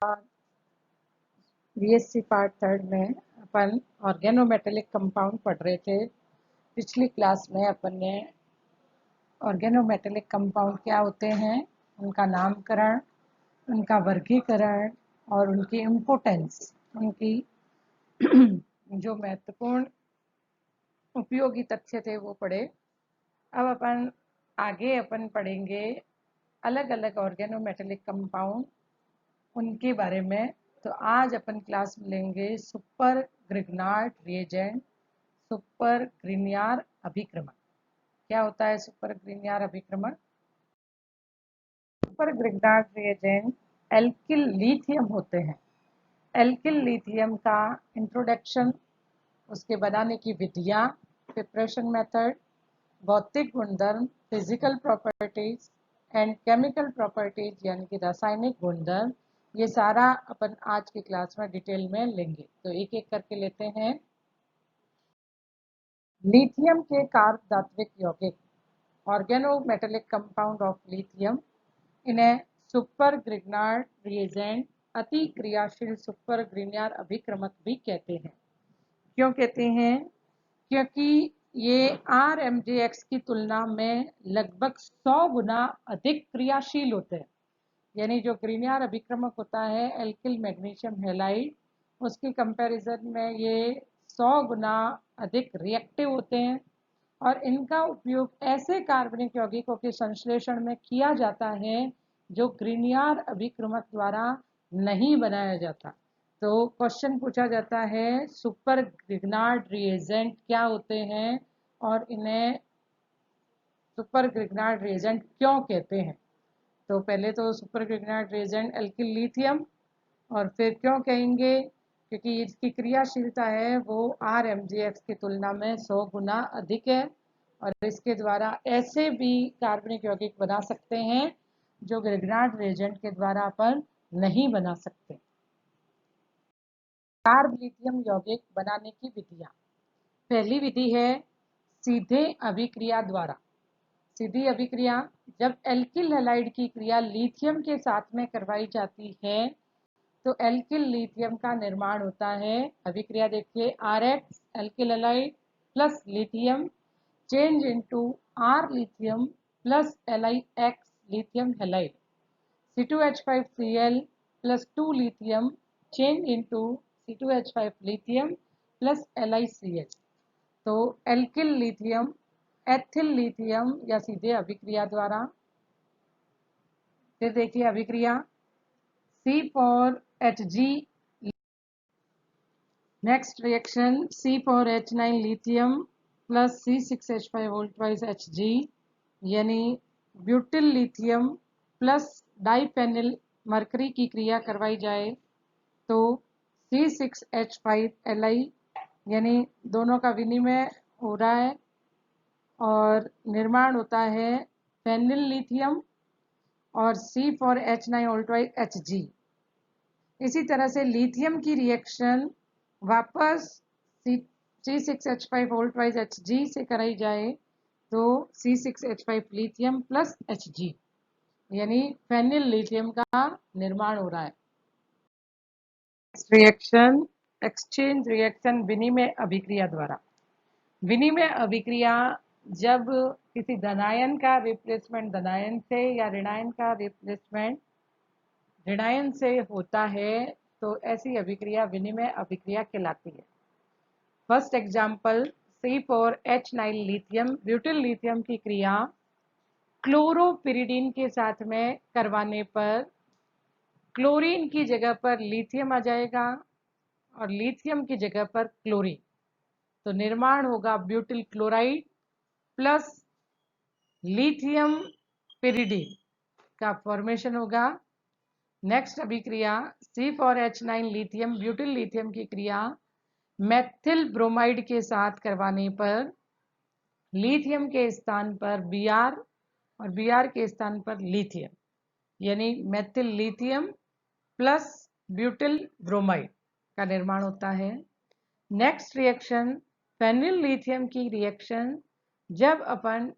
BSc part third में अपन organometallic compound पढ़ रहे थे। पिछली क्लास में अपन ने ऑर्गेनोमेटेलिक कंपाउंड क्या होते हैं, उनका नामकरण, उनका वर्गीकरण और उनकी इम्पोर्टेंस, उनकी जो महत्वपूर्ण उपयोगी तथ्य थे वो पढ़े। अब अपन पढ़ेंगे अलग अलग ऑर्गेनोमेटेलिक कंपाउंड, उनके बारे में। तो आज अपन क्लास में लेंगे super Grignard reagent, super Grignard अभिक्रमण। क्या होता है सुपर ग्रिग्नार्ड अभिक्रमण? Super Grignard reagent alkyl lithium होते हैं। एल्किल लिथियम का इंट्रोडक्शन, उसके बनाने की विधियाँ, प्रिपरेशन मेथड, भौतिक गुणधर्म, physical properties and chemical properties यानी कि रासायनिक गुणधर्म, ये सारा अपन आज की क्लास में डिटेल में लेंगे। तो एक एक करके लेते हैं। लिथियम के कार्ब धात्विक यौगिक, ऑर्गेनोमेटेलिक कंपाउंड ऑफ लिथियम, इन्हें सुपर ग्रिग्नार्ड रिएजेंट, अति क्रियाशील सुपर ग्रिग्नार्ड अभिक्रमक भी कहते हैं। क्यों कहते हैं? क्योंकि ये RMJX की तुलना में लगभग 100 गुना अधिक क्रियाशील होते हैं। यानी जो ग्रिग्नार्ड अभिक्रमक होता है एल्किल मैग्नीशियम हैलाइड, उसकी कंपैरिजन में ये 100 गुना अधिक रिएक्टिव होते हैं और इनका उपयोग ऐसे कार्बनिक यौगिकों के संश्लेषण में किया जाता है जो ग्रिग्नार्ड अभिक्रमक द्वारा नहीं बनाया जाता। तो क्वेश्चन पूछा जाता है सुपर ग्रिग्नार्ड रिएजेंट क्या होते हैं और इन्हें सुपर ग्रिग्नार्ड रिएजेंट क्यों कहते हैं। तो पहले तो super Grignard reagent alkyl lithium, और फिर क्यों कहेंगे? क्योंकि इसकी क्रियाशीलता है वो RMJX की तुलना में 100 गुना अधिक है और इसके द्वारा ऐसे भी कार्बनिक यौगिक बना सकते हैं जो ग्रिग्नार्ड रिएजेंट के द्वारा अपन नहीं बना सकते। कार्ब लिथियम यौगिक बनाने की विधियां। पहली विधि है सीधे अभिक्रिया द्वारा। सीधी अभिक्रिया, जब एल्किल हैलाइड की क्रिया लिथियम के साथ में करवाई जाती है तो एल्किल लिथियम का निर्माण होता है। अभिक्रिया देखिए, RX alkyl halide plus lithium change into R lithium plus LiX lithium halide, C2H5Cl plus 2 lithium change into C2H5 lithium plus LiCl। तो एल्किल लिथियम एथिल लिथियम या सीधे अभिक्रिया द्वारा। फिर देखिए अभिक्रिया C4Hg, next reaction C4H9 lithium plus C6H5 वोल्टवाइज Hg, यानी butyl lithium plus डाइपेनिल mercury की क्रिया करवाई जाए तो C6H5 Li, यानी दोनों का विनिमय हो रहा है और निर्माण होता है फेनिल लिथियम और C4H9 वोल्टवाइज Hg। इसी तरह से लिथियम की रिएक्शन वापस C6H5 वोल्टवाइज Hg से कराई जाए तो C6H5 लिथियम प्लस Hg, यानी फेनिल लिथियम का निर्माण हो रहा है। रिएक्शन एक्सचेंज रिएक्शन विनिमय अभिक्रिया द्वारा। विनिमय अभिक्रिया, जब किसी धनायन का रिप्लेसमेंट धनायन से या ऋणायन का रिप्लेसमेंट ऋणायन से होता है तो ऐसी अभिक्रिया विनिमय अभिक्रिया कहलाती है। First example C4H9 lithium butyl lithium की क्रिया क्लोरोपिरिडीन के साथ में करवाने पर क्लोरीन की जगह पर लिथियम आ जाएगा और लिथियम की जगह पर क्लोरीन, तो निर्माण होगा butyl chloride plus lithium pyridine का फॉर्मेशन होगा। नेक्स्ट अभिक्रिया C4H9 लिथियम ब्यूटिल लिथियम की क्रिया मेथिल ब्रोमाइड के साथ करवाने पर लिथियम के स्थान पर Br और Br के स्थान पर लिथियम, यानी methyl lithium plus butyl bromide का निर्माण होता है। नेक्स्ट रिएक्शन फेनिल लिथियम की रिएक्शन, जब अपन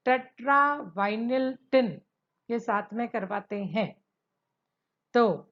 टेट्रावाइनिल टिन के साथ में करवाते हैं तो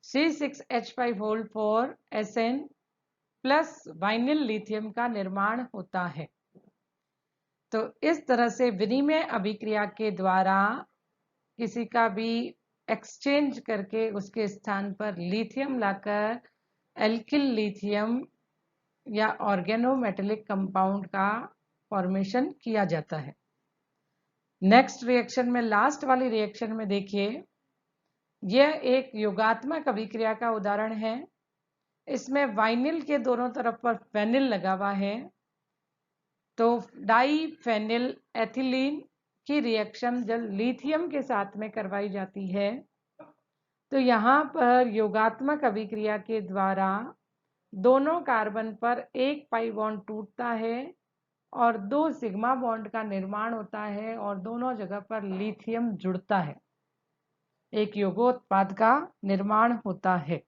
C6H5 प्लस वाइनिल लिथियम का निर्माण होता है। तो इस तरह से विनिमय अभिक्रिया के द्वारा किसी का भी एक्सचेंज करके उसके स्थान पर लिथियम लाकर एल्किल लिथियम या ऑर्गेनोमेटेलिक कंपाउंड का फॉर्मेशन किया जाता है। नेक्स्ट रिएक्शन में, लास्ट वाली रिएक्शन में देखिए, यह एक योगात्मक अभिक्रिया का उदाहरण है। इसमें वाइनिल के दोनों तरफ पर फेनिल लगा हुआ है, तो डाई फेनिल एथिलीन की रिएक्शन जब लिथियम के साथ में करवाई जाती है तो यहाँ पर योगात्मक अभिक्रिया के द्वारा दोनों कार्बन पर एक पाई बॉन्ड टूटता है और 2 सिग्मा बॉन्ड का निर्माण होता है और दोनों जगह पर लिथियम जुड़ता है, एक योगोत्पाद का निर्माण होता है।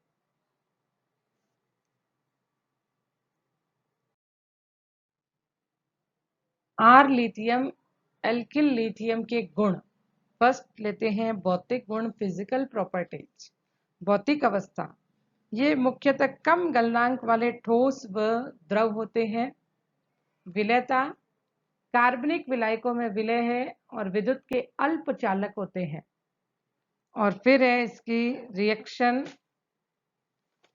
आर लिथियम एल्किल लिथियम के गुण। फर्स्ट लेते हैं भौतिक गुण, फिजिकल प्रॉपर्टीज। भौतिक अवस्था, ये मुख्यतः कम गलनांक वाले ठोस व द्रव होते हैं। विलयता, कार्बनिक विलायकों में विलय है और विद्युत के अल्प चालक होते हैं। और फिर है इसकी रिएक्शन,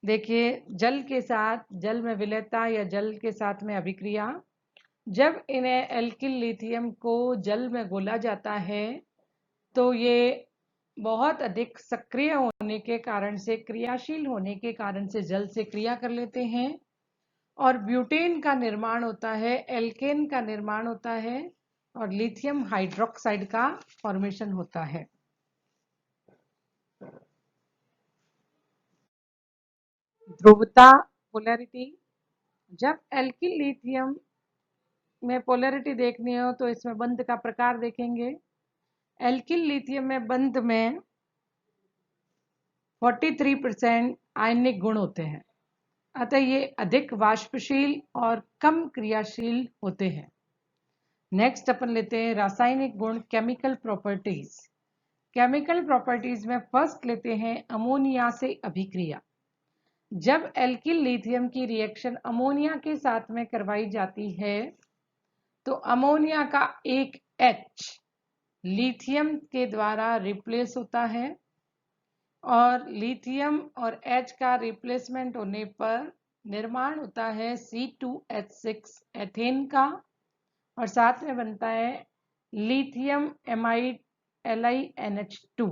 देखिए जल के साथ, जल में विलयता या जल के साथ में अभिक्रिया। जब इन्हें एल्किल लिथियम को जल में घोला जाता है तो ये बहुत अधिक सक्रिय होने के कारण से, क्रियाशील होने के कारण से जल से क्रिया कर लेते हैं और ब्यूटेन का निर्माण होता है, एल्केन का निर्माण होता है और लिथियम हाइड्रोक्साइड का फॉर्मेशन होता है। ध्रुवता, पोलैरिटी, जब एल्किल लिथियम में पोलैरिटी देखनी हो तो इसमें बंध का प्रकार देखेंगे। एल्किल लिथियम में बंध में 43% आयनिक गुण होते हैं, अतः ये अधिक वाष्पशील और कम क्रियाशील होते हैं। नेक्स्ट अपन लेते हैं रासायनिक गुण, केमिकल प्रॉपर्टीज। केमिकल प्रॉपर्टीज में फर्स्ट लेते हैं अमोनिया से अभिक्रिया। जब एल्किल लिथियम की रिएक्शन अमोनिया के साथ में करवाई जाती है तो अमोनिया का एक H लिथियम के द्वारा रिप्लेस होता है और लिथियम और H का रिप्लेसमेंट होने पर निर्माण होता है C2H6 एथेन का और साथ में बनता है लिथियम एमाइड LiNH2।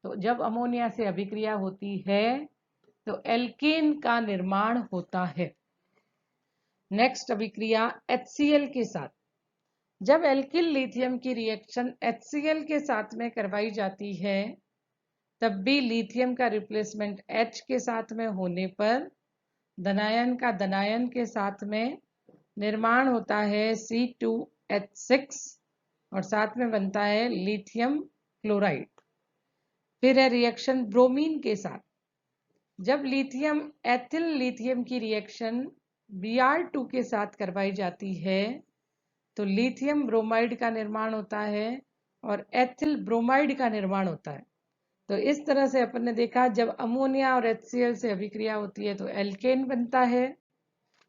तो जब अमोनिया से अभिक्रिया होती है तो एल्केन का निर्माण होता है। नेक्स्ट अभिक्रिया HCl के साथ। जब एल्किल लिथियम की रिएक्शन HCl के साथ में करवाई जाती है तब भी लिथियम का रिप्लेसमेंट H के साथ में होने पर धनायन का धनायन के साथ में निर्माण होता है C2H6 और साथ में बनता है लिथियम क्लोराइड। फिर है रिएक्शन ब्रोमीन के साथ। जब लिथियम एथिल लिथियम की रिएक्शन Br2 के साथ करवाई जाती है तो लिथियम ब्रोमाइड का निर्माण होता है और एथिल ब्रोमाइड का निर्माण होता है। तो इस तरह से अपन ने देखा, जब अमोनिया और HCl से अभिक्रिया होती है तो एल्केन बनता है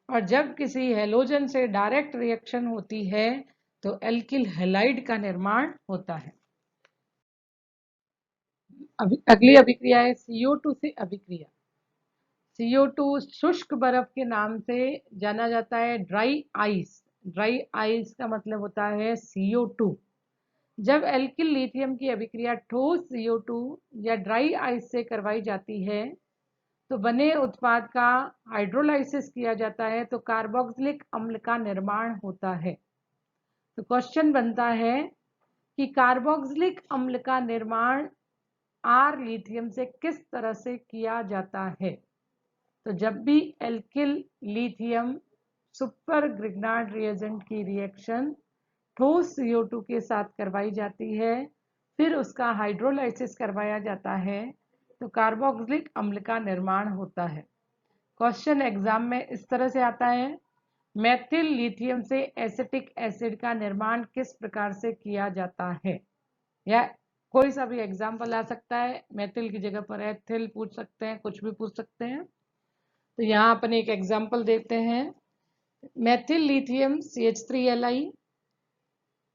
और जब किसी हेलोजन से डायरेक्ट रिएक्शन होती है तो एल्किल हैलाइड का निर्माण होता है। अगली अभिक्रिया है CO2 से अभिक्रिया। CO2 शुष्क बर्फ के नाम से जाना जाता है, ड्राई आइस। ड्राई आइस का मतलब होता है CO2। जब एल्किल लिथियम की अभिक्रिया ठोस CO2 या ड्राई आइस से करवाई जाती है तो बने उत्पाद का हाइड्रोलाइसिस किया जाता है तो कार्बोक्सिलिक अम्ल का निर्माण होता है। तो क्वेश्चन बनता है कि कार्बोक्सिलिक अम्ल का निर्माण आर लिथियम से किस तरह से किया जाता है। तो जब भी alkyl lithium super Grignard reagent की रिएक्शन ठोस CO2 के साथ करवाई जाती है, फिर उसका हाइड्रोलाइसिस करवाया जाता है तो कार्बोक्सिलिक अम्ल का निर्माण होता है। क्वेश्चन एग्जाम में इस तरह से आता है, मेथिल लिथियम से एसिटिक एसिड का निर्माण किस प्रकार से किया जाता है, या कोई सा भी एग्जाम्पल आ सकता है, मेथिल की जगह पर एथिल पूछ सकते हैं, कुछ भी पूछ सकते हैं। तो यहाँ अपन एक एग्जाम्पल देते हैं, methyl lithium CH3Li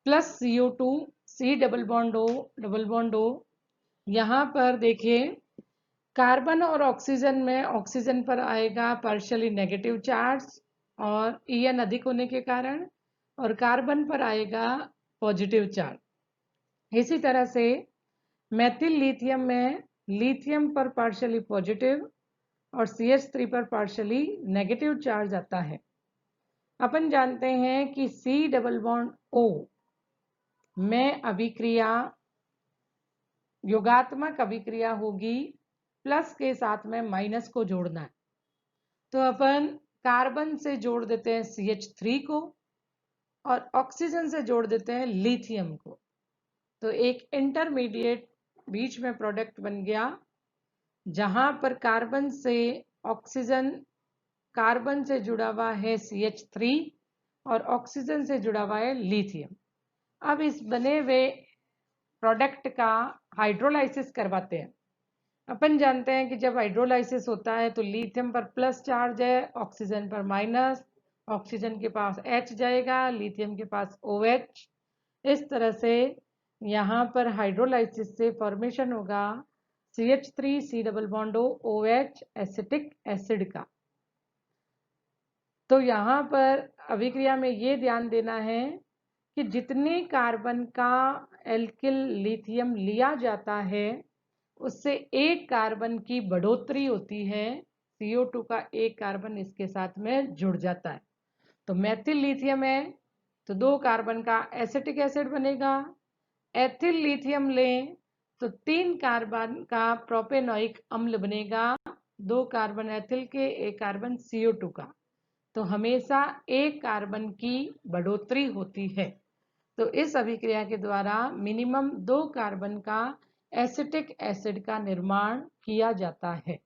plus CO2 C double bond O। यहाँ पर देखिए कार्बन और ऑक्सीजन में ऑक्सीजन पर आएगा पार्शियली नेगेटिव चार्ज और En अधिक होने के कारण, और कार्बन पर आएगा पॉजिटिव चार्ज। इसी तरह से मेथिल लिथियम में लिथियम पर पार्शियली पॉजिटिव और CH3 पर पार्शियली नेगेटिव चार्ज आता है। अपन जानते हैं कि C डबल बॉन्ड O में अभिक्रिया योगात्मक अभिक्रिया होगी, प्लस के साथ में माइनस को जोड़ना है। तो अपन कार्बन से जोड़ देते हैं CH3 को और ऑक्सीजन से जोड़ देते हैं लिथियम को। तो एक इंटरमीडिएट बीच में प्रोडक्ट बन गया, जहां पर कार्बन से जुड़ा हुआ है CH3 और ऑक्सीजन से जुड़ा हुआ है लिथियम। अब इस बने हुए प्रोडक्ट का हाइड्रोलाइसिस करवाते हैं। अपन जानते हैं कि जब हाइड्रोलाइसिस होता है तो लिथियम पर प्लस चार्ज है, ऑक्सीजन पर माइनस, ऑक्सीजन के पास H जाएगा, लिथियम के पास OH। इस तरह से यहाँ पर हाइड्रोलाइसिस से फॉर्मेशन होगा CH3 C double bond O OH acetic acid का। तो यहाँ पर अभिक्रिया में ये ध्यान देना है कि जितने कार्बन का एल्किल लिथियम लिया जाता है उससे एक कार्बन की बढ़ोतरी होती है, CO2 का एक कार्बन इसके साथ में जुड़ जाता है। तो मेथिल लिथियम है तो 2 कार्बन का एसिटिक एसिड बनेगा। एथिल लिथियम लें तो 3 कार्बन का प्रोपेनोइक अम्ल बनेगा, 2 कार्बन एथिल के, 1 कार्बन CO2 का। तो हमेशा एक कार्बन की बढ़ोतरी होती है। तो इस अभिक्रिया के द्वारा मिनिमम 2 कार्बन का एसिटिक एसिड का निर्माण किया जाता है।